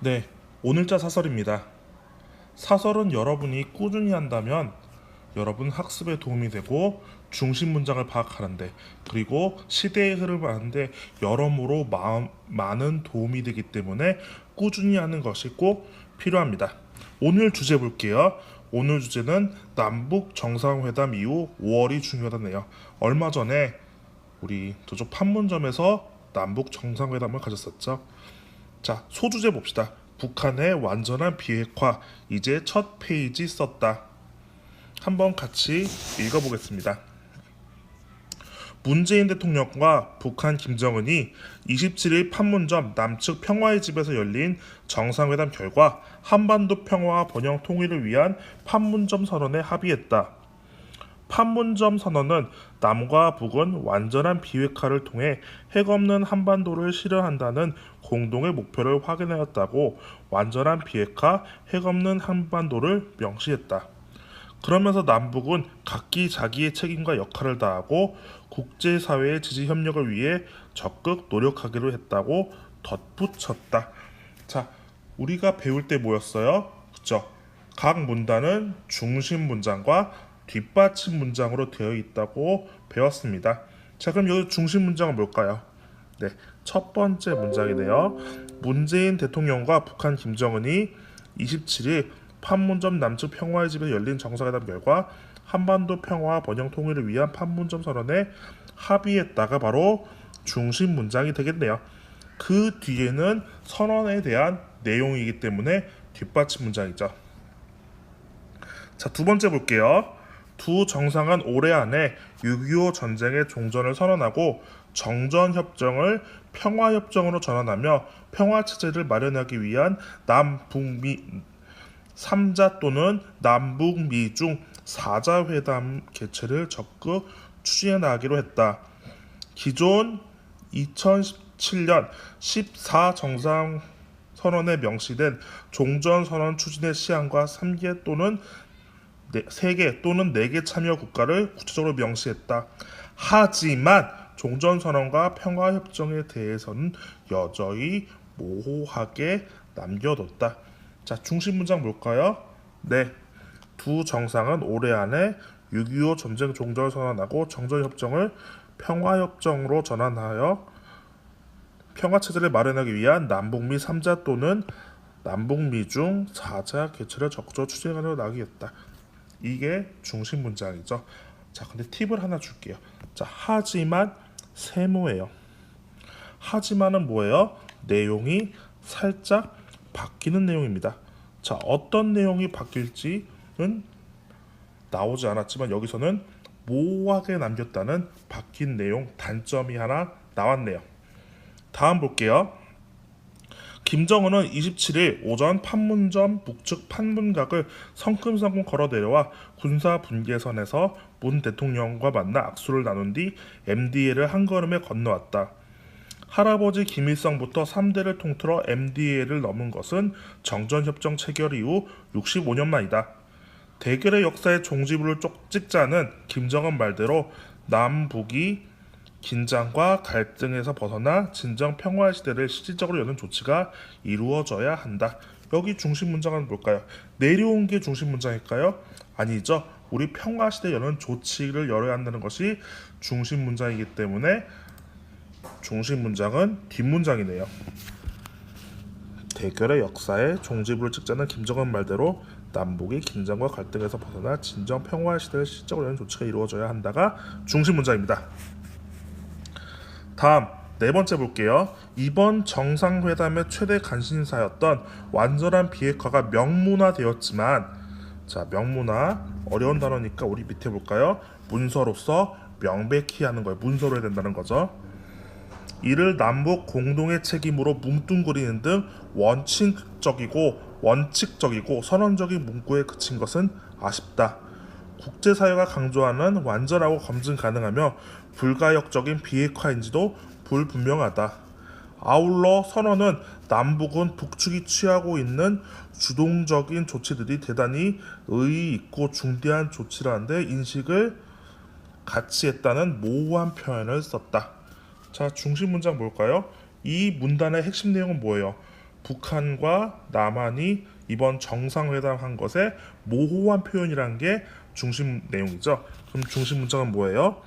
네, 오늘자 사설입니다. 사설은 여러분이 꾸준히 한다면 여러분 학습에 도움이 되고 중심 문장을 파악하는데 그리고 시대의 흐름을 아는데 여러모로 많은 도움이 되기 때문에 꾸준히 하는 것이 꼭 필요합니다. 오늘 주제 볼게요. 오늘 주제는 남북 정상회담 이후 5월이 중요하다네요. 얼마 전에 우리 저쪽 판문점에서 남북 정상회담을 가졌었죠. 자, 소주제 봅시다. 북한의 완전한 비핵화 이제 첫 페이지 썼다. 한번 같이 읽어보겠습니다. 문재인 대통령과 북한 김정은이 27일 판문점 남측 평화의 집에서 열린 정상회담 결과 한반도 평화와 번영 통일을 위한 판문점 선언에 합의했다. 판문점 선언은 남과 북은 완전한 비핵화를 통해 핵 없는 한반도를 실현한다는 공동의 목표를 확인하였다고 완전한 비핵화, 핵 없는 한반도를 명시했다. 그러면서 남북은 각기 자기의 책임과 역할을 다하고 국제사회의 지지 협력을 위해 적극 노력하기로 했다고 덧붙였다. 자, 우리가 배울 때 뭐였어요? 그쵸? 각 문단은 중심 문장과 뒷받침 문장으로 되어 있다고 배웠습니다. 자, 그럼 여기 중심 문장은 뭘까요? 네, 첫 번째 문장이네요. 문재인 대통령과 북한 김정은이 27일 판문점 남측 평화의 집에서 열린 정상회담 결과 한반도 평화와 번영 통일을 위한 판문점 선언에 합의했다가 바로 중심 문장이 되겠네요. 그 뒤에는 선언에 대한 내용이기 때문에 뒷받침 문장이죠. 자, 두 번째 볼게요. 두 정상은 올해 안에 6.25 전쟁의 종전을 선언하고 정전협정을 평화협정으로 전환하며 평화체제를 마련하기 위한 남북미 3자 또는 남북미중 4자 회담 개최를 적극 추진해 나가기로 했다. 기존 2017년 14 정상선언에 명시된 종전선언 추진의 시한과 3개 또는 3개 또는 4개 참여 국가를 구체적으로 명시했다. 하지만 종전선언과 평화협정에 대해서는 여전히 모호하게 남겨뒀다. 자, 중심 문장 볼까요? 네, 두 정상은 올해 안에 6.25 전쟁 종전을 선언하고 정전협정을 평화협정으로 전환하여 평화체제를 마련하기 위한 남북미 3자 또는 남북미 중 4자 개최를 적극적으로 추진하려 나가겠다. 이게 중심 문장이죠. 자, 근데 팁을 하나 줄게요. 자, 하지만 세모예요. 하지만은 뭐예요? 내용이 살짝 바뀌는 내용입니다. 자, 어떤 내용이 바뀔지는 나오지 않았지만 여기서는 모호하게 남겼다는 바뀐 내용 단점이 하나 나왔네요. 다음 볼게요. 김정은은 27일 오전 판문점 북측 판문각을 성큼성큼 걸어 내려와 군사 분계선에서 문 대통령과 만나 악수를 나눈 뒤 MDL을 한 걸음에 건너왔다. 할아버지 김일성부터 3대를 통틀어 MDL을 넘은 것은 정전협정 체결 이후 65년 만이다. 대결의 역사의 종지부를 쪽 찍자는 김정은 말대로 남북이 긴장과 갈등에서 벗어나 진정 평화의 시대를 실질적으로 여는 조치가 이루어져야 한다. 여기 중심 문장은 뭘까요? 내려온 게 중심 문장일까요? 아니죠. 우리 평화 시대 여는 조치를 열어야 한다는 것이 중심 문장이기 때문에 중심 문장은 뒷문장이네요. 대결의 역사에 종지부를 찍자는 김정은 말대로 남북이 긴장과 갈등에서 벗어나 진정 평화의 시대를 실질적으로 여는 조치가 이루어져야 한다가 중심 문장입니다. 다음 네 번째 볼게요. 이번 정상회담의 최대 관심사였던 완전한 비핵화가 명문화되었지만, 자, 명문화 어려운 단어니까 우리 밑에 볼까요? 문서로서 명백히 하는 거예요. 문서로 해야 된다는 거죠. 이를 남북 공동의 책임으로 뭉뚱그리는 등 원칙적이고 선언적인 문구에 그친 것은 아쉽다. 국제사회가 강조하는 완전하고 검증 가능하며 불가역적인 비핵화인지도 불분명하다. 아울러 선언은 남북은 북측이 취하고 있는 주동적인 조치들이 대단히 의의 있고 중대한 조치라는 데 인식을 같이 했다는 모호한 표현을 썼다. 자, 중심 문장 뭘까요? 이 문단의 핵심 내용은 뭐예요? 북한과 남한이 이번 정상회담 한 것에 모호한 표현이란 게 중심 내용이죠. 그럼 중심 문장은 뭐예요?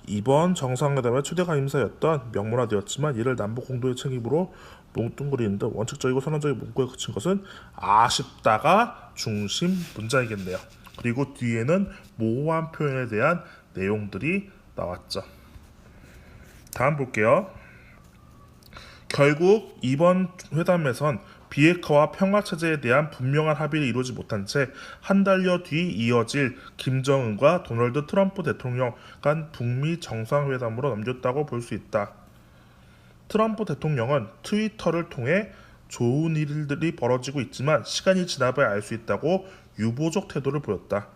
이번 정상회담의 최대 관심사였던 명문화되었지만 이를 남북 공동의 책임으로 뭉뚱그리는 듯 원칙적이고 선언적인 문구에 그친 것은 아쉽다가 중심 문장이겠네요. 그리고 뒤에는 모호한 표현에 대한 내용들이 나왔죠. 다음 볼게요. 결국 이번 회담에선 비핵화와 평화체제에 대한 분명한 합의를 이루지 못한 채 한 달여 뒤 이어질 김정은과 도널드 트럼프 대통령 간 북미 정상회담으로 넘겼다고 볼 수 있다. 트럼프 대통령은 트위터를 통해 좋은 일들이 벌어지고 있지만 시간이 지나봐야 알 수 있다고 유보적 태도를 보였다.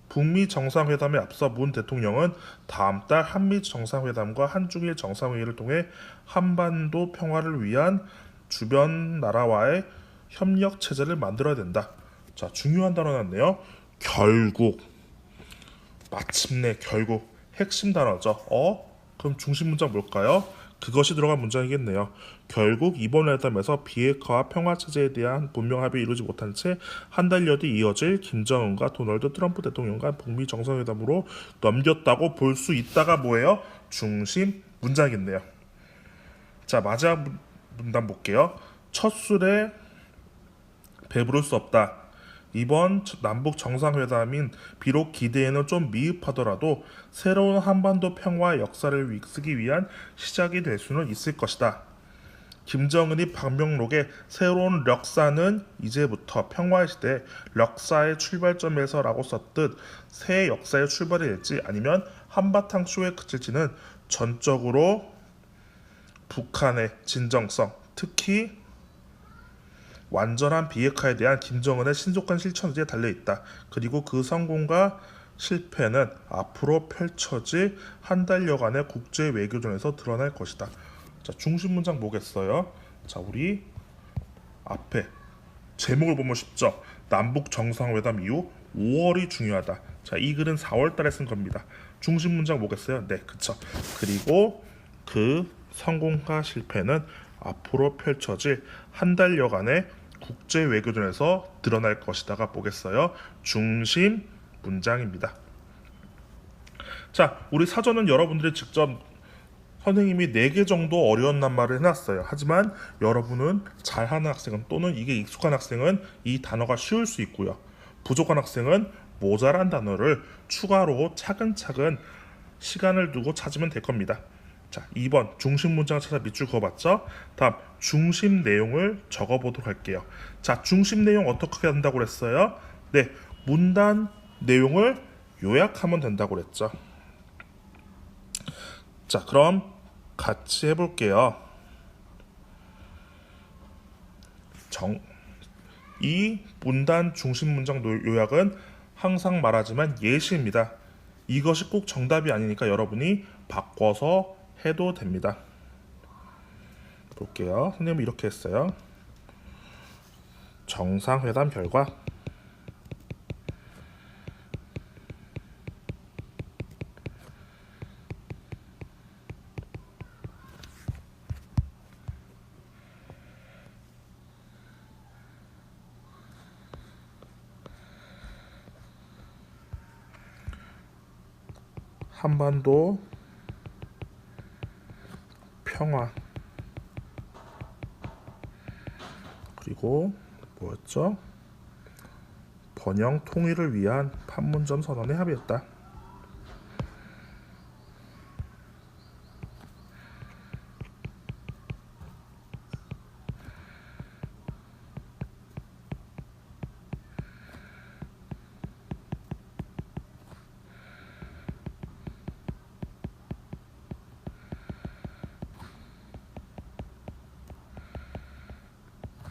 북미 정상회담에 앞서 문 대통령은 다음 달 한미 정상회담과 한중일 정상회의를 통해 한반도 평화를 위한 주변 나라와의 협력 체제를 만들어야 된다. 자, 중요한 단어 났네요. 결국, 마침내 결국 핵심 단어죠. 그럼 중심 문장 뭘까요? 그것이 들어간 문장이겠네요. 결국 이번 회담에서 비핵화와 평화 체제에 대한 분명 합의를 이루지 못한 채 한 달여 뒤 이어질 김정은과 도널드 트럼프 대통령 간 북미 정상회담으로 넘겼다고 볼 수 있다가 뭐예요? 중심 문장이겠네요. 자, 마지막 문단 볼게요. 첫 술에 배부를 수 없다. 이번 남북 정상회담인 비록 기대에는 좀 미흡하더라도 새로운 한반도 평화의 역사를 쓰기 위한 시작이 될 수는 있을 것이다. 김정은이 방명록에 새로운 역사는 이제부터 평화의 시대 역사의 출발점에서라고 썼듯 새 역사의 출발이 될지 아니면 한바탕 쇼에 그칠지는 전적으로 북한의 진정성, 특히 완전한 비핵화에 대한 김정은의 신속한 실천에 달려있다. 그리고 그 성공과 실패는 앞으로 펼쳐질 한 달여간의 국제 외교전에서 드러날 것이다. 자, 중심 문장 뭐겠어요? 자, 우리 앞에 제목을 보면 쉽죠. 남북 정상회담 이후 5월이 중요하다. 자, 이 글은 4월 달에 쓴 겁니다. 중심 문장 뭐겠어요? 네, 그쵸. 그리고 그 성공과 실패는 앞으로 펼쳐질 한 달여간의 국제 외교전에서 드러날 것이다가 보겠어요. 중심 문장입니다. 자, 우리 사전은 여러분들이 직접 선생님이 4개 정도 어려운 낱말을 해놨어요. 하지만 여러분은 잘하는 학생은 또는 이게 익숙한 학생은 이 단어가 쉬울 수 있고요. 부족한 학생은 모자란 단어를 추가로 차근차근 시간을 두고 찾으면 될 겁니다. 자, 2번 중심 문장을 찾아 밑줄 그어봤죠? 다음 중심 내용을 적어보도록 할게요. 자, 중심 내용 어떻게 한다고 그랬어요? 네, 문단 내용을 요약하면 된다고 그랬죠. 자, 그럼 같이 해볼게요. 이 문단 중심 문장 요약은 항상 말하지만 예시입니다. 이것이 꼭 정답이 아니니까 여러분이 바꿔서 해도 됩니다. 볼게요. 선생님은 이렇게 했어요. 정상회담 결과 한반도 평화 그리고 뭐였죠? 번영 통일을 위한 판문점 선언에 합의했다.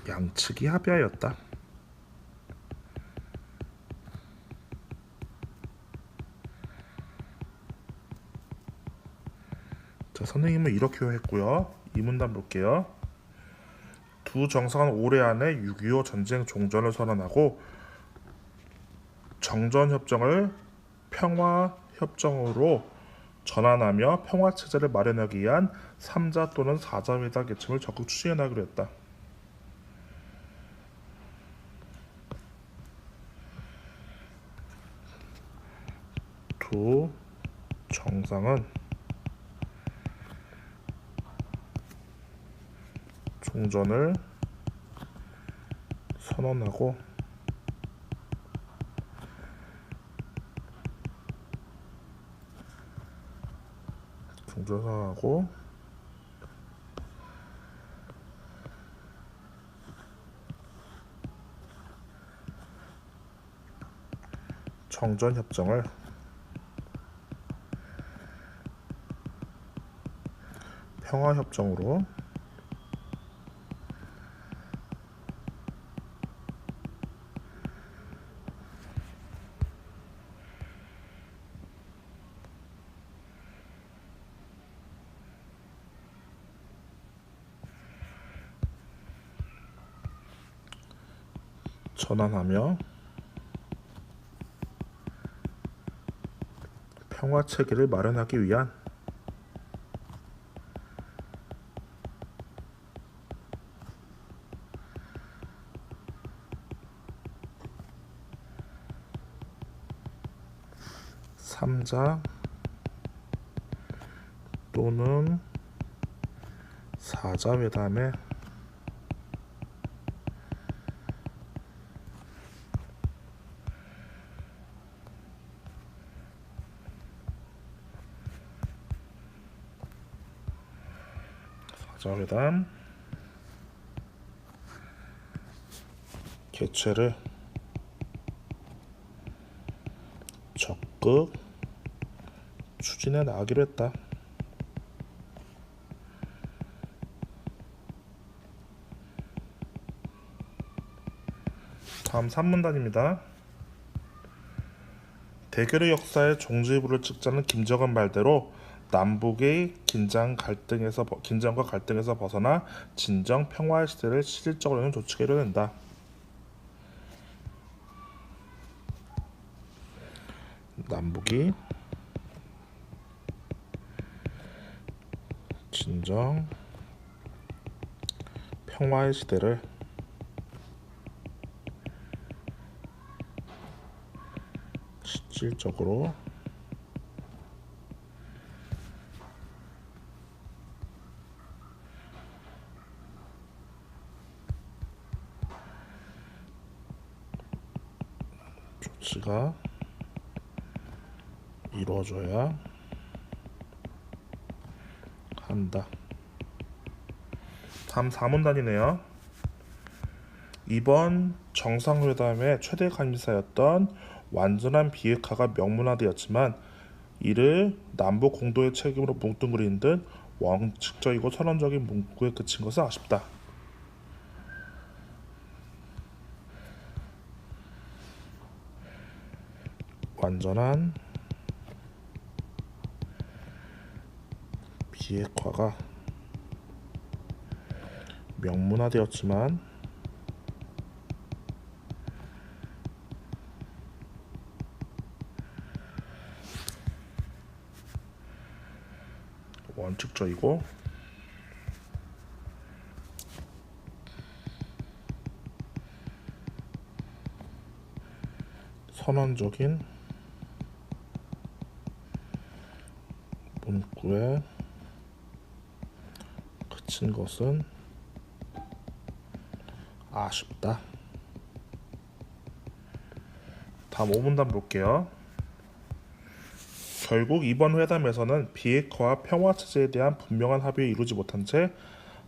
양측이 합의하였다. 자, 선생님은 이렇게 했고요. 이 문단 볼게요. 두 정상은 올해 안에 6.25 전쟁 종전을 선언하고 정전협정을 평화협정으로 전환하며 평화체제를 마련하기 위한 3자 또는 4자 회담 개최를 적극 추진하기로 했다. 두 정상은 종전을 선언하고 정전협정을 평화협정으로 전환하며 평화 체계를 마련하기 위한 삼자 또는 사자 회담에 개최를 적극 추진해 나가기로 했다. 다음 3문단입니다. 대결의 역사에 종지부를 찍자는 김정은 말대로 남북의 긴장과 갈등에서 벗어나 진정 평화의 시대를 실질적으로 여는 조치가 이뤄낸다. 남북이 진정 평화의 시대를 실질적으로 조치가 이루어져야 한다. 다음 4문단이네요. 이번 정상회담의 최대 관심사였던 완전한 비핵화가 명문화되었지만 이를 남북 공동의 책임으로 뭉뚱그리는 듯 원칙적이고 선언적인 문구에 그친 것은 아쉽다. 완전한 비핵화가 명문화되었지만 원칙적이고 선언적인 문구에 그친 것은 아쉽다. 다음 5문단 볼게요. 결국 이번 회담에서는 비핵화와 평화 체제에 대한 분명한 합의를 이루지 못한 채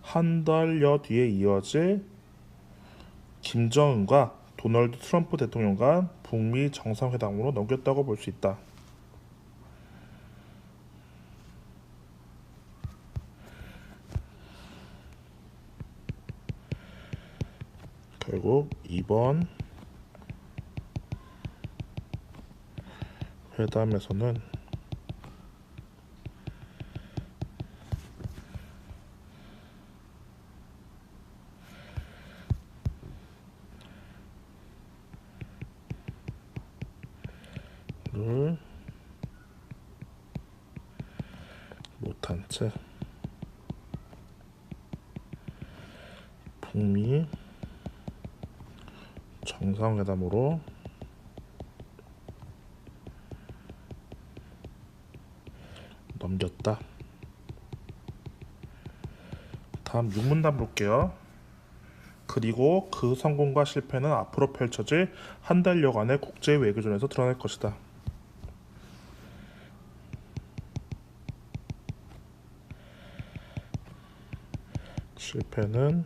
한 달여 뒤에 이어질 김정은과 도널드 트럼프 대통령 간 북미 정상회담으로 넘겼다고 볼 수 있다. 결국 이번 회담에서는 를 못한 채 북미 정상회담으로 다음 6문단 볼게요. 그리고 그 성공과 실패는 앞으로 펼쳐질 한 달여간의 국제 외교전에서 드러날 것이다. 실패는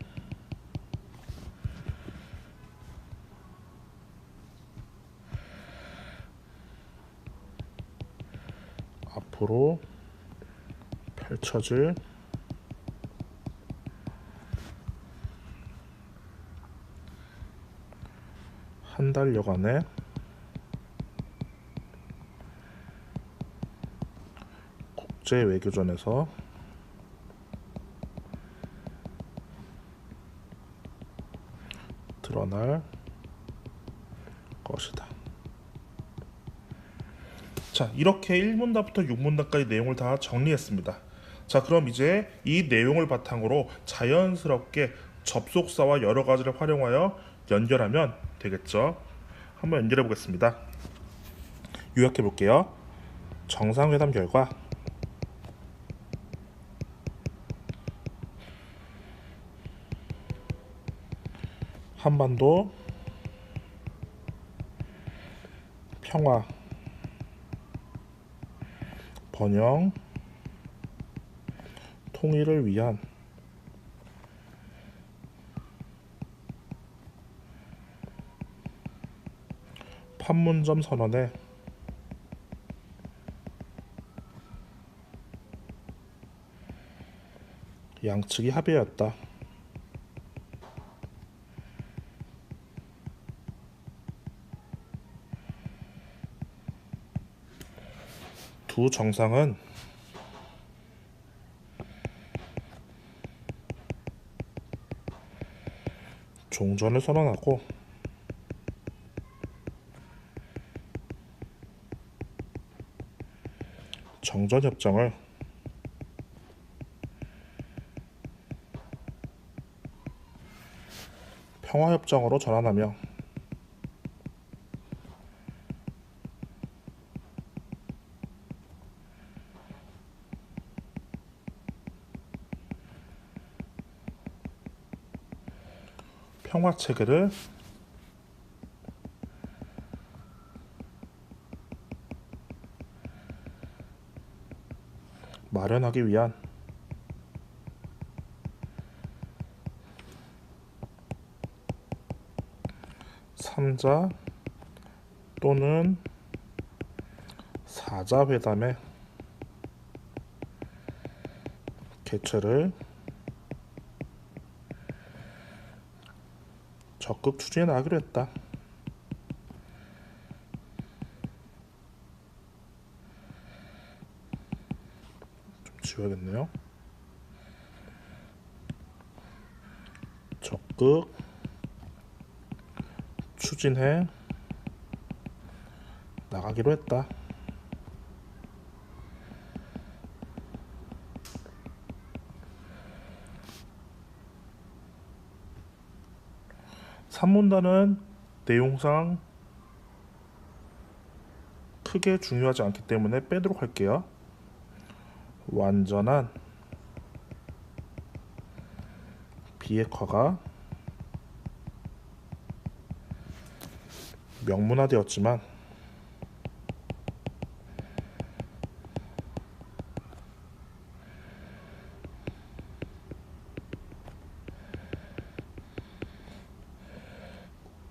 앞으로 펼쳐질 한 달여간의 국제 외교전에서 드러날 것이다. 자, 이렇게 1문단부터 6문단까지 내용을 다 정리했습니다. 자, 그럼 이제 이 내용을 바탕으로 자연스럽게 접속사와 여러 가지를 활용하여 연결하면 되겠죠. 한번 연결해 보겠습니다. 요약해 볼게요. 정상회담 결과 한반도 평화 번영 통일을 위한 판문점 선언에 양측이 합의하였다. 두 정상은 종전을 선언하고 정전협정을 평화협정으로 전환하며 평화체계를 마련하기 위한 삼자 또는 사자 회담의 개최를 적극 추진해 나가기로 했다. 좀 지워야겠네요. 적극 추진해 나가기로 했다. 산문단은 내용상 크게 중요하지 않기 때문에 빼도록 할게요. 완전한 비핵화가 명문화되었지만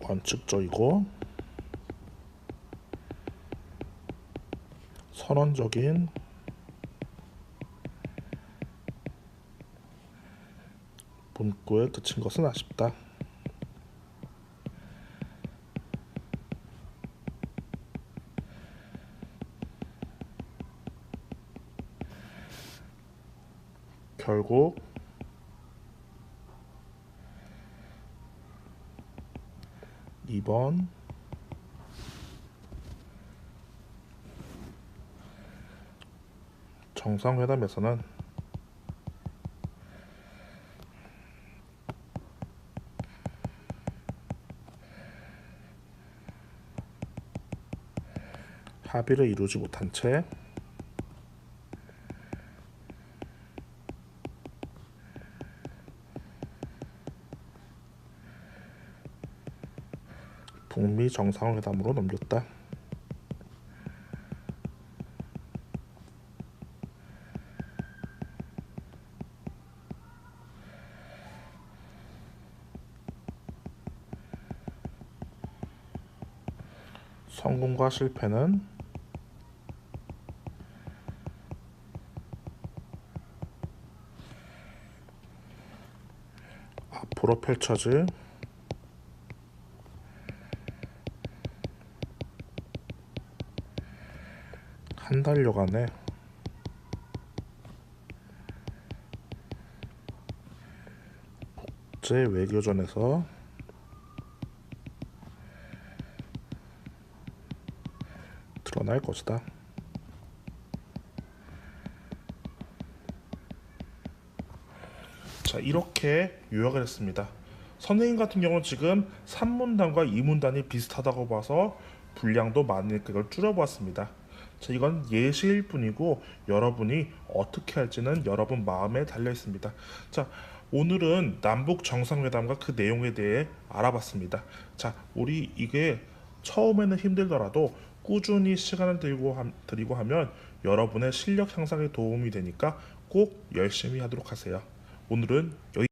원칙적이고 선언적인 문구에 그친 것은 아쉽다. 결국 이번 정상회담에서는 합의를 이루지 못한 채 북미 정상회담으로 넘겼다. 성공과 실패는 앞으로 펼쳐질 한 달여간의 국제 외교전에서 드러날 것이다. 자, 이렇게 요약을 했습니다. 선생님 같은 경우는 지금 3문단과 2문단이 비슷하다고 봐서 분량도 많으니까 이걸 줄여보았습니다. 자, 이건 예시일 뿐이고 여러분이 어떻게 할지는 여러분 마음에 달려 있습니다. 자, 오늘은 남북 정상회담과 그 내용에 대해 알아봤습니다. 자, 우리 이게 처음에는 힘들더라도 꾸준히 시간을 들이고 하면 여러분의 실력 향상에 도움이 되니까 꼭 열심히 하도록 하세요. 오늘은 여기